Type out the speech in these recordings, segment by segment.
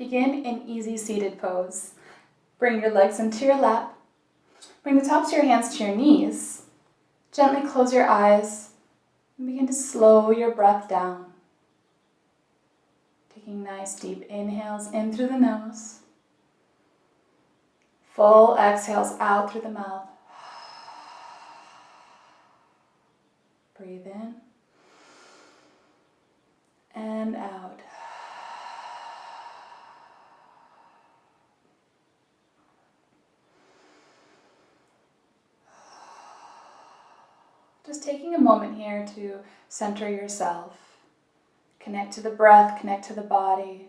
begin in easy seated pose. Bring your legs into your lap. Bring the tops of your hands to your knees. Gently close your eyes and begin to slow your breath down. Taking nice deep inhales in through the nose. Full exhales out through the mouth. Breathe in and out. Just taking a moment here to center yourself. Connect to the breath, connect to the body.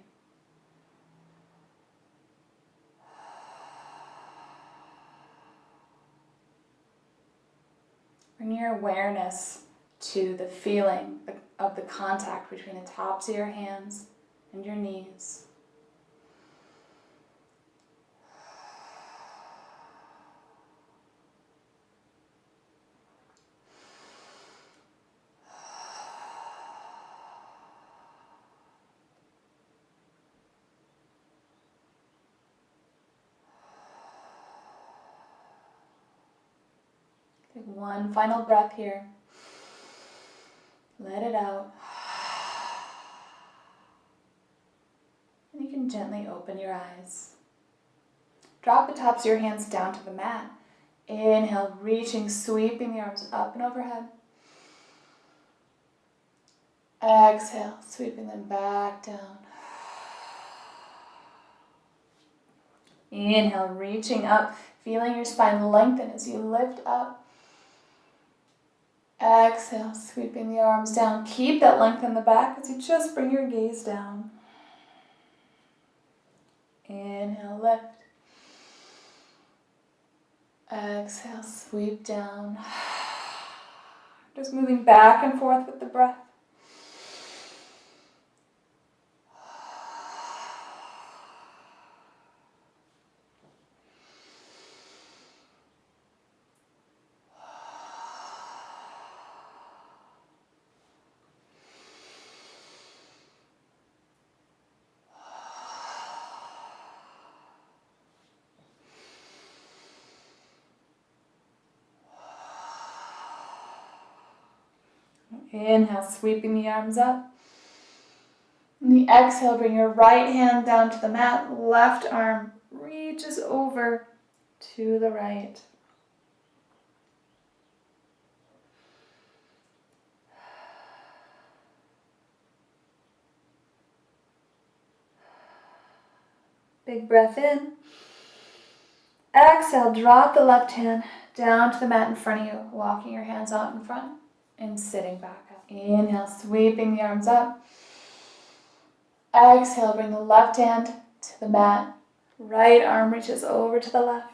Bring your awareness to the feeling of the contact between the tops of your hands and your knees. Take one final breath here. Let it out. And you can gently open your eyes. Drop the tops of your hands down to the mat. Inhale, reaching, sweeping the arms up and overhead. Exhale, sweeping them back down. Inhale, reaching up, feeling your spine lengthen as you lift up. Exhale, sweeping the arms down. Keep that length in the back as you just bring your gaze down. Inhale, lift. Exhale, sweep down. Just moving back and forth with the breath. Inhale, sweeping the arms up. On the exhale, bring your right hand down to the mat. Left arm reaches over to the right. Big breath in. Exhale, drop the left hand down to the mat in front of you, walking your hands out in front and sitting back up. Inhale, sweeping the arms up. Exhale, bring the left hand to the mat. Right arm reaches over to the left.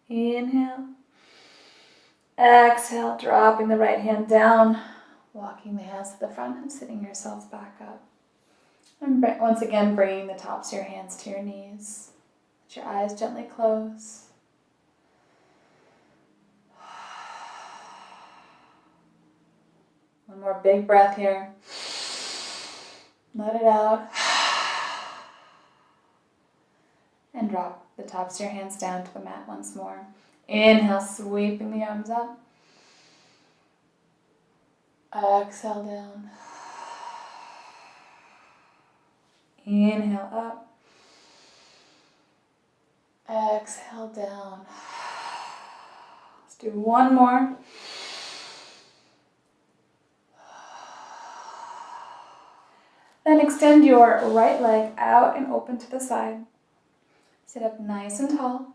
Inhale. Exhale, dropping the right hand down, walking the hands to the front and sitting yourselves back up. And once again, bringing the tops of your hands to your knees. Let your eyes gently close. One more big breath here. Let it out. And drop the tops of your hands down to the mat once more. Inhale, sweeping the arms up. Exhale down. Inhale up. Exhale down. Let's do one more. Then extend your right leg out and open to the side. Sit up nice and tall.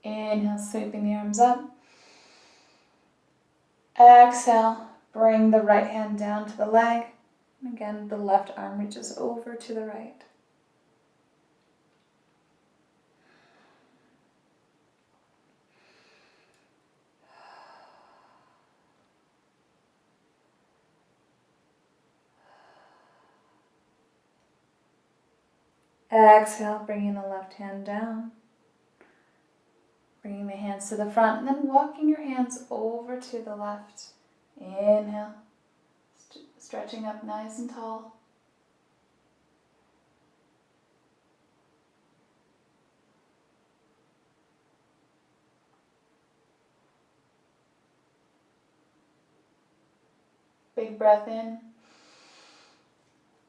Inhale, sweeping the arms up. Exhale, bring the right hand down to the leg. And again, the left arm reaches over to the right. Exhale, bringing the left hand down. Bringing the hands to the front and then walking your hands over to the left. Inhale, stretching up nice and tall. Big breath in.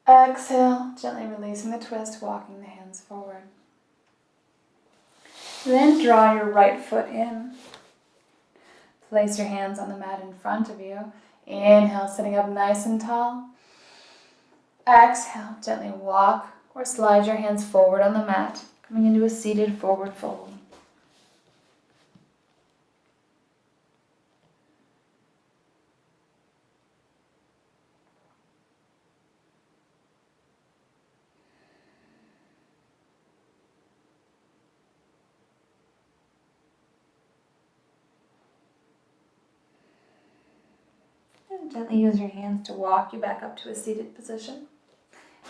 Exhale, gently releasing the twist, walking the hands forward. Then draw your right foot in. Place your hands on the mat in front of you. Inhale, sitting up nice and tall. Exhale, gently walk or slide your hands forward on the mat, coming into a seated forward fold. And gently use your hands to walk you back up to a seated position.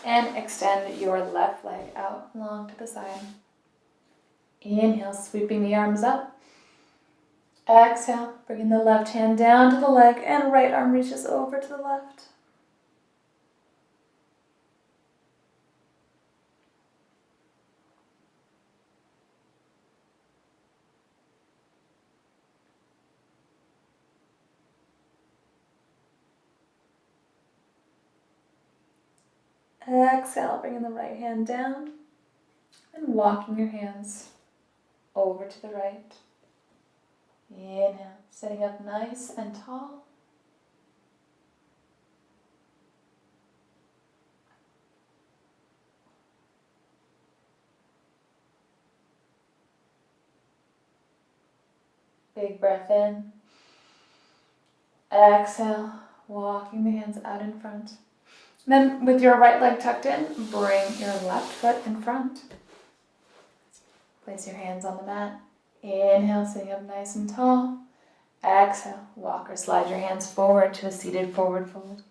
And extend your left leg out long to the side. Inhale, sweeping the arms up. Exhale, bringing the left hand down to the leg and right arm reaches over to the left. Exhale, bringing the right hand down and walking your hands over to the right. Inhale, sitting up nice and tall. Big breath in. Exhale, walking the hands out in front. Then with your right leg tucked in, bring your left foot in front. Place your hands on the mat. Inhale, sitting up nice and tall. Exhale, walk or slide your hands forward to a seated forward fold.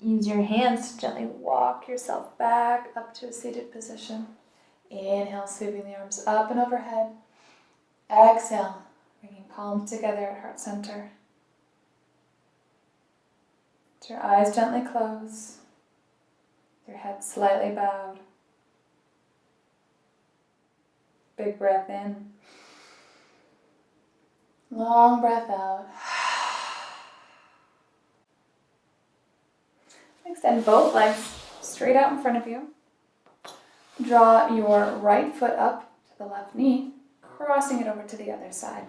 Use your hands to gently walk yourself back up to a seated position. Inhale, sweeping the arms up and overhead. Exhale, bringing palms together at heart center. Let your eyes gently close. Your head slightly bowed. Big breath in. Long breath out. Extend both legs straight out in front of you. Draw your right foot up to the left knee, crossing it over to the other side.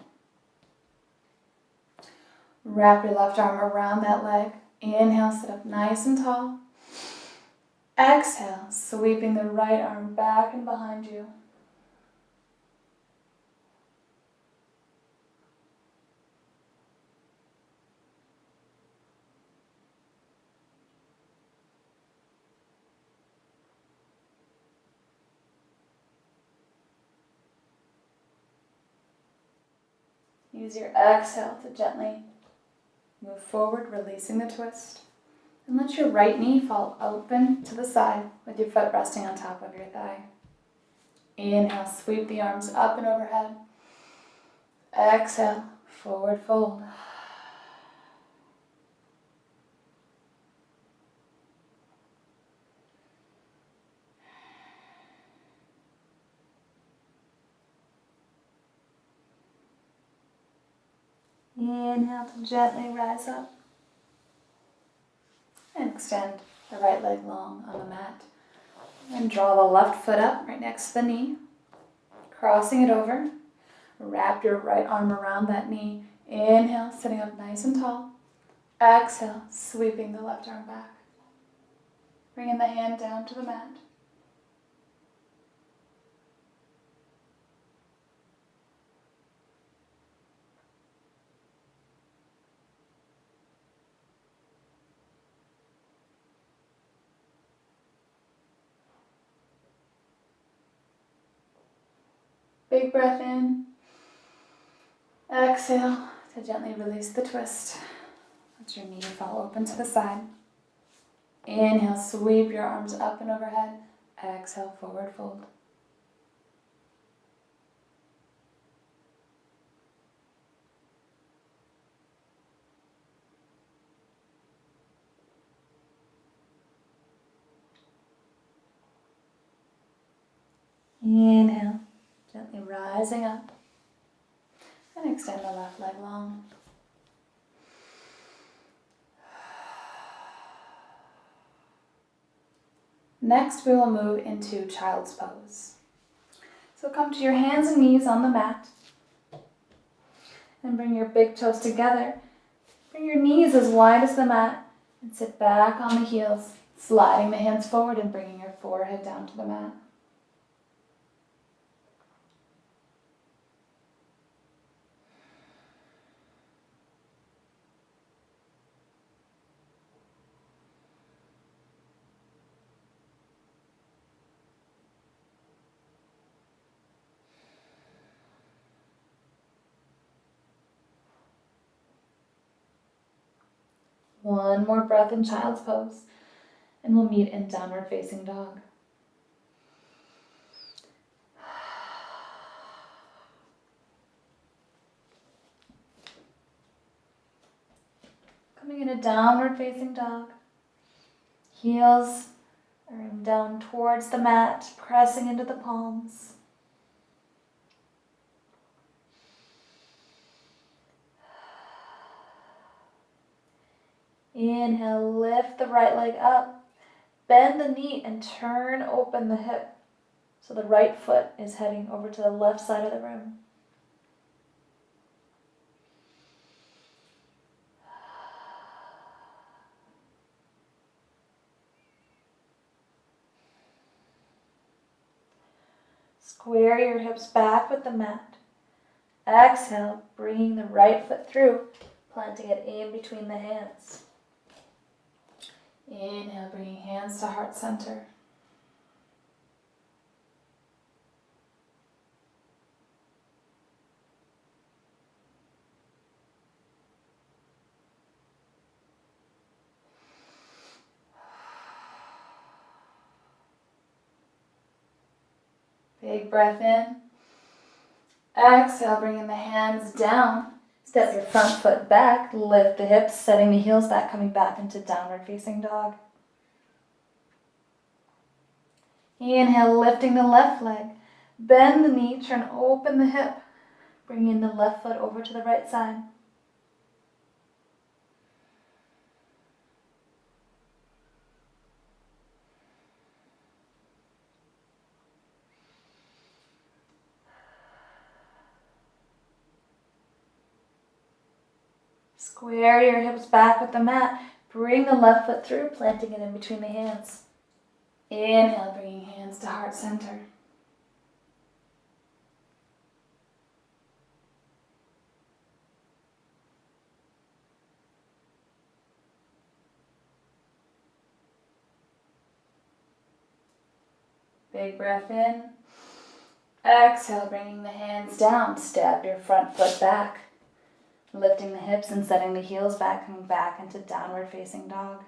Wrap your left arm around that leg. Inhale, sit up nice and tall. Exhale, sweeping the right arm back and behind you. Use your exhale to gently move forward, releasing the twist. And let your right knee fall open to the side with your foot resting on top of your thigh. Inhale, sweep the arms up and overhead. Exhale, forward fold. Inhale to gently rise up. And extend the right leg long on the mat. And draw the left foot up right next to the knee. Crossing it over. Wrap your right arm around that knee. Inhale, sitting up nice and tall. Exhale, sweeping the left arm back. Bringing the hand down to the mat. Big breath in. Exhale to gently release the twist. Let your knee fall open to the side. Inhale, sweep your arms up and overhead. Exhale, forward fold. Inhale, gently rising up. And extend the left leg long. Next, we will move into child's pose. So come to your hands and knees on the mat. And bring your big toes together. Bring your knees as wide as the mat. And sit back on the heels, sliding the hands forward and bringing your forehead down to the mat. One more breath in child's pose, and we'll meet in downward facing dog. Coming into downward facing dog. Heels are down towards the mat, pressing into the palms. Inhale, lift the right leg up, bend the knee and turn open the hip so the right foot is heading over to the left side of the room. Square your hips back with the mat. Exhale, bringing the right foot through, planting it in between the hands. Inhale, bringing hands to heart center. Big breath in. Exhale, bringing the hands down. Step your front foot back, lift the hips, setting the heels back, coming back into downward facing dog. Inhale, lifting the left leg. Bend the knee, turn open the hip, bringing the left foot over to the right side. Square your hips back with the mat. Bring the left foot through, planting it in between the hands. Inhale, bringing hands to heart center. Big breath in. Exhale, bringing the hands down. Step your front foot back. Lifting the hips and setting the heels back, coming back into downward facing dog.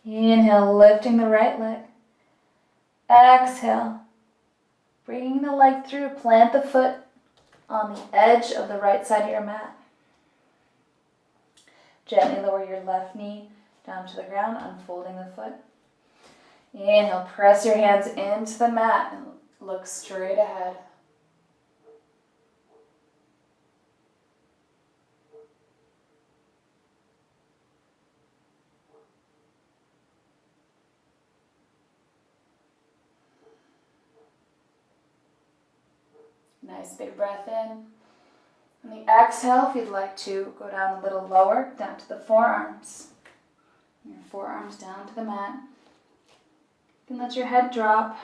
Inhale, lifting the right leg. Exhale, bringing the leg through, plant the foot on the edge of the right side of your mat. Gently lower your left knee down to the ground, unfolding the foot. Inhale, press your hands into the mat and look straight ahead. Nice big breath in. On the exhale, if you'd like to go down a little lower, down to the forearms. Your forearms down to the mat. You can let your head drop.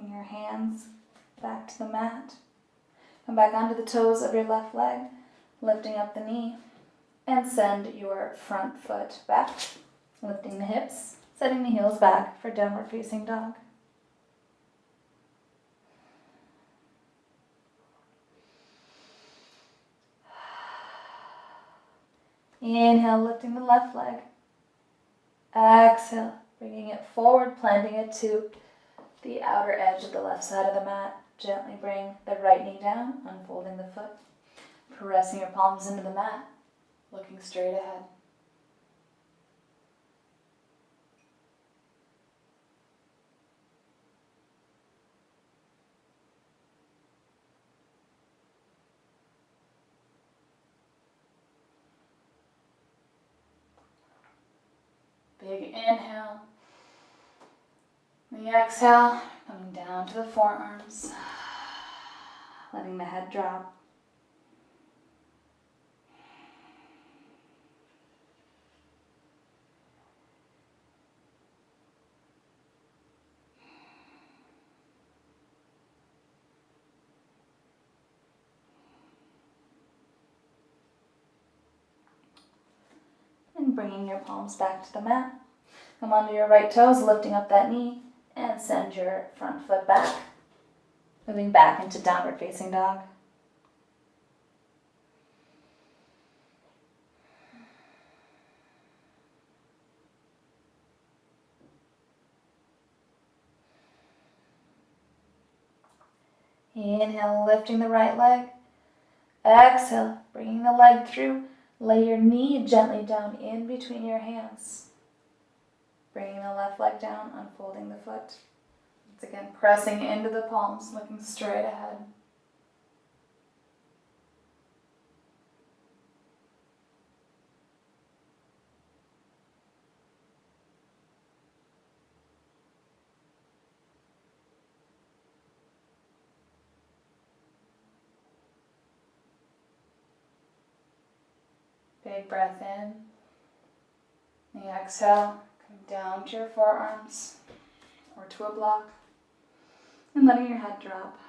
Bring your hands back to the mat. Come back onto the toes of your left leg, lifting up the knee, and send your front foot back, lifting the hips, setting the heels back for downward facing dog. Inhale, lifting the left leg. Exhale, bringing it forward, planting it to the outer edge of the left side of the mat. Gently bring the right knee down, unfolding the foot, pressing your palms into the mat, looking straight ahead. Big inhale. The exhale, coming down to the forearms, letting the head drop. And bringing your palms back to the mat. Come onto your right toes, lifting up that knee, and send your front foot back. Moving back into downward facing dog. Inhale, lifting the right leg. Exhale, bringing the leg through. Lay your knee gently down in between your hands. Bringing the left leg down, unfolding the foot. Once again, pressing into the palms, looking straight ahead. Big breath in. The exhale, come down to your forearms or to a block and letting your head drop.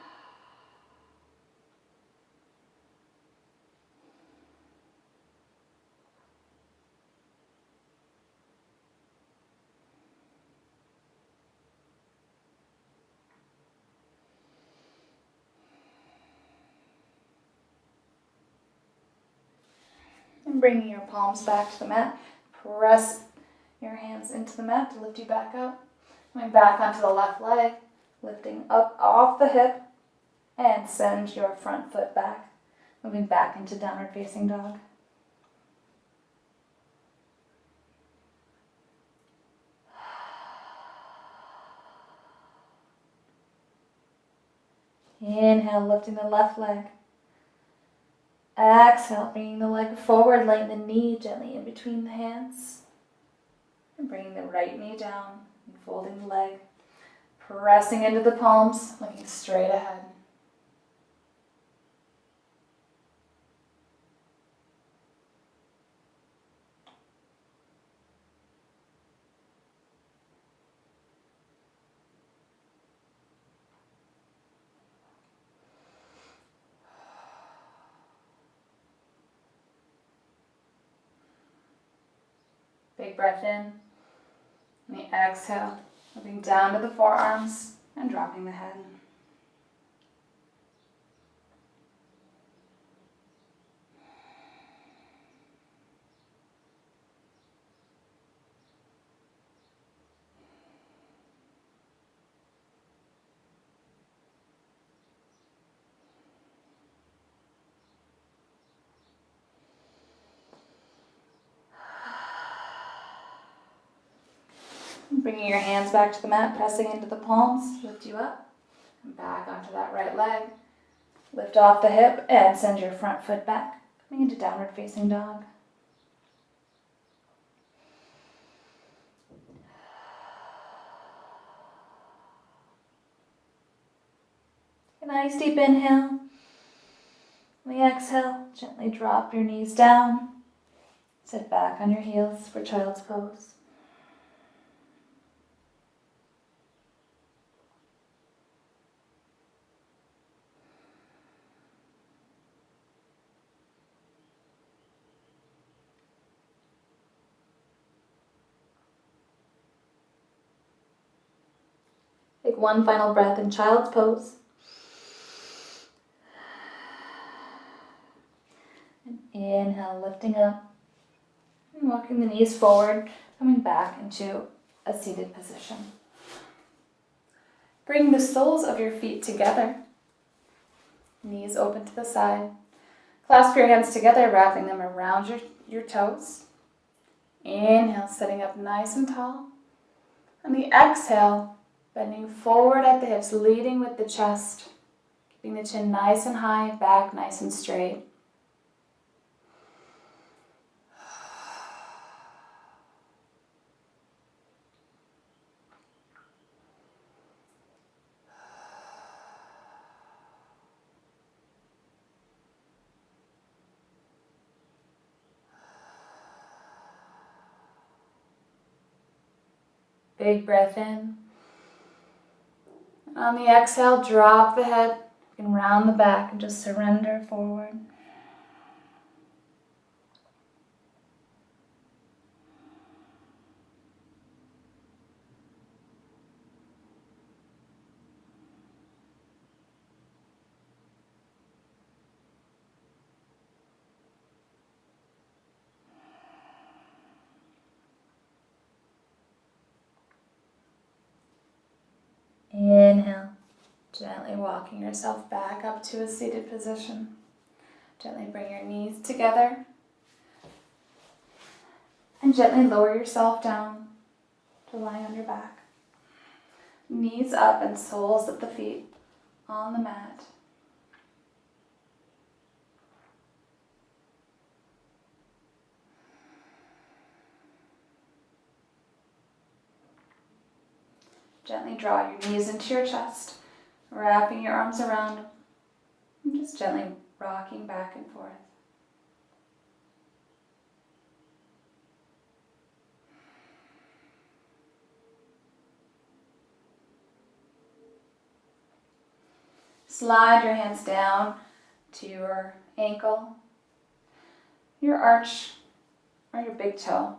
And bringing your palms back to the mat, press your hands into the mat to lift you back up. Coming back onto the left leg, lifting up off the hip, and send your front foot back. Moving back into downward facing dog. Inhale, lifting the left leg. Exhale, bringing the leg forward, laying the knee gently in between the hands. And bringing the right knee down and folding the leg. Pressing into the palms, looking straight ahead. Big breath in. And the exhale, moving down to the forearms and dropping the head. Bringing your hands back to the mat, pressing into the palms, lift you up. And back onto that right leg. Lift off the hip and send your front foot back. Coming into downward facing dog. A nice deep inhale. On the exhale, gently drop your knees down. Sit back on your heels for child's pose. one final breath in child's pose. And inhale, lifting up and walking the knees forward, coming back into a seated position. Bring the soles of your feet together. Knees open to the side. Clasp your hands together, wrapping them around your toes. Inhale, sitting up nice and tall. On the exhale, bending forward at the hips, leading with the chest. Keeping the chin nice and high, back nice and straight. Big breath in. And on the exhale, drop the head. You can round the back and just surrender forward. Inhale, gently walking yourself back up to a seated position. Gently bring your knees together and gently lower yourself down to lie on your back. Knees up and soles at the feet on the mat. Gently draw your knees into your chest, wrapping your arms around them, and just gently rocking back and forth. Slide your hands down to your ankle, your arch, or your big toe.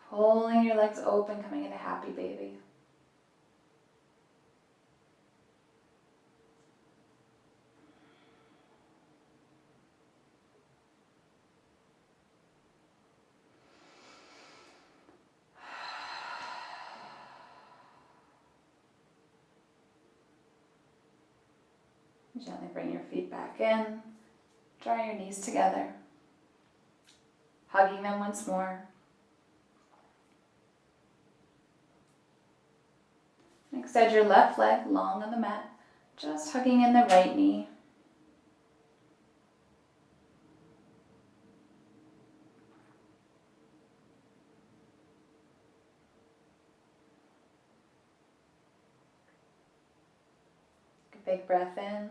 Pulling your legs open, coming into happy baby. Gently bring your feet back in. Draw your knees together. Hugging them once more. And extend your left leg long on the mat, just hugging in the right knee. Take a big breath in.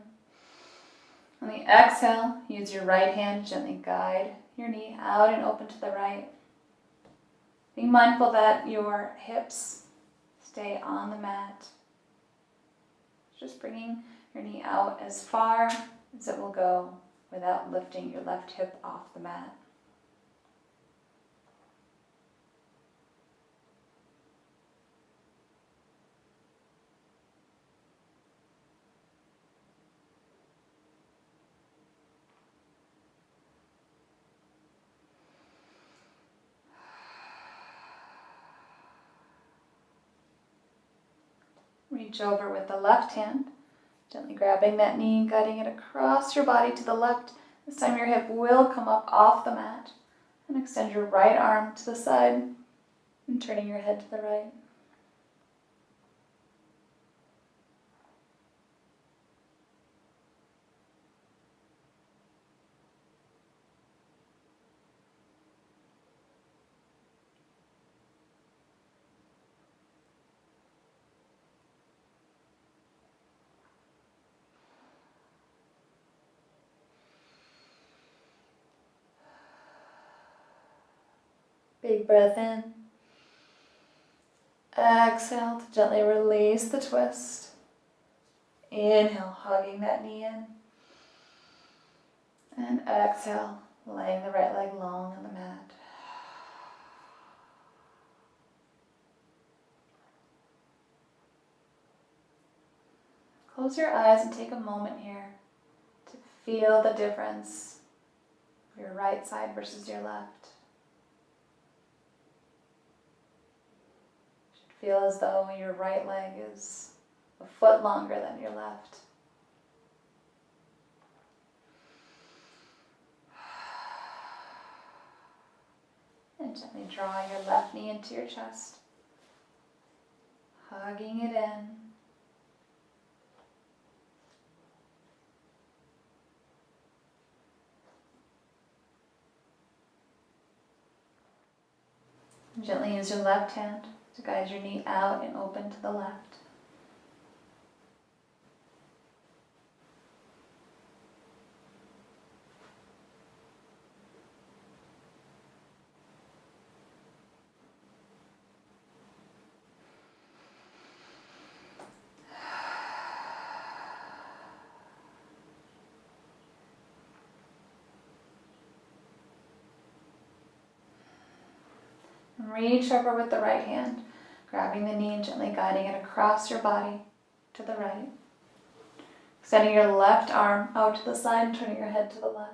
On the exhale, use your right hand to gently guide your knee out and open to the right. Being mindful that your hips stay on the mat. Just bringing your knee out as far as it will go without lifting your left hip off the mat. Reach over with the left hand, gently grabbing that knee and guiding it across your body to the left. This time your hip will come up off the mat. And extend your right arm to the side and turning your head to the right. Big breath in. Exhale to gently release the twist. Inhale, hugging that knee in. And exhale, laying the right leg long on the mat. Close your eyes and take a moment here to feel the difference of your right side versus your left. It should feel as though your right leg is a foot longer than your left. And gently draw your left knee into your chest, hugging it in. And gently use your left hand to guide your knee out and open to the left. And reach over with the right hand, grabbing the knee and gently guiding it across your body to the right. Extending your left arm out to the side and turning your head to the left.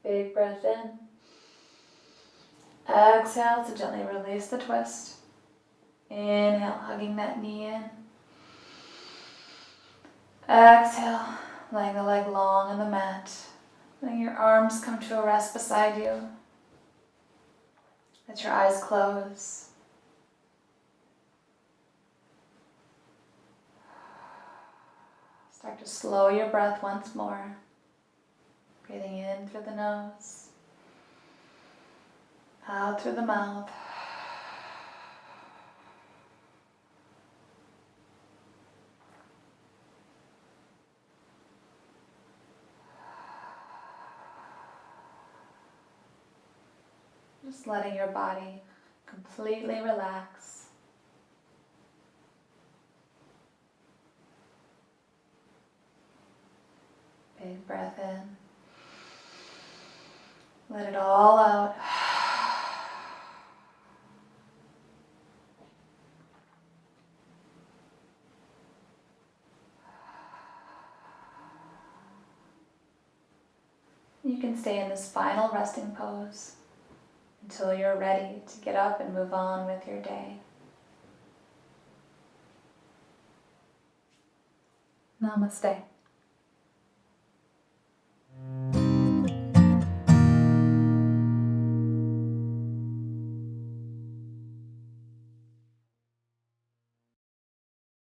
Big breath in. Exhale to gently release the twist. Inhale, hugging that knee in. Exhale, laying the leg long on the mat. Letting your arms come to a rest beside you. Let your eyes close. Start to slow your breath once more. Breathing in through the nose, out through the mouth. Just letting your body completely relax. Big breath in. Let it all out. You can stay in this final resting pose until you're ready to get up and move on with your day. Namaste.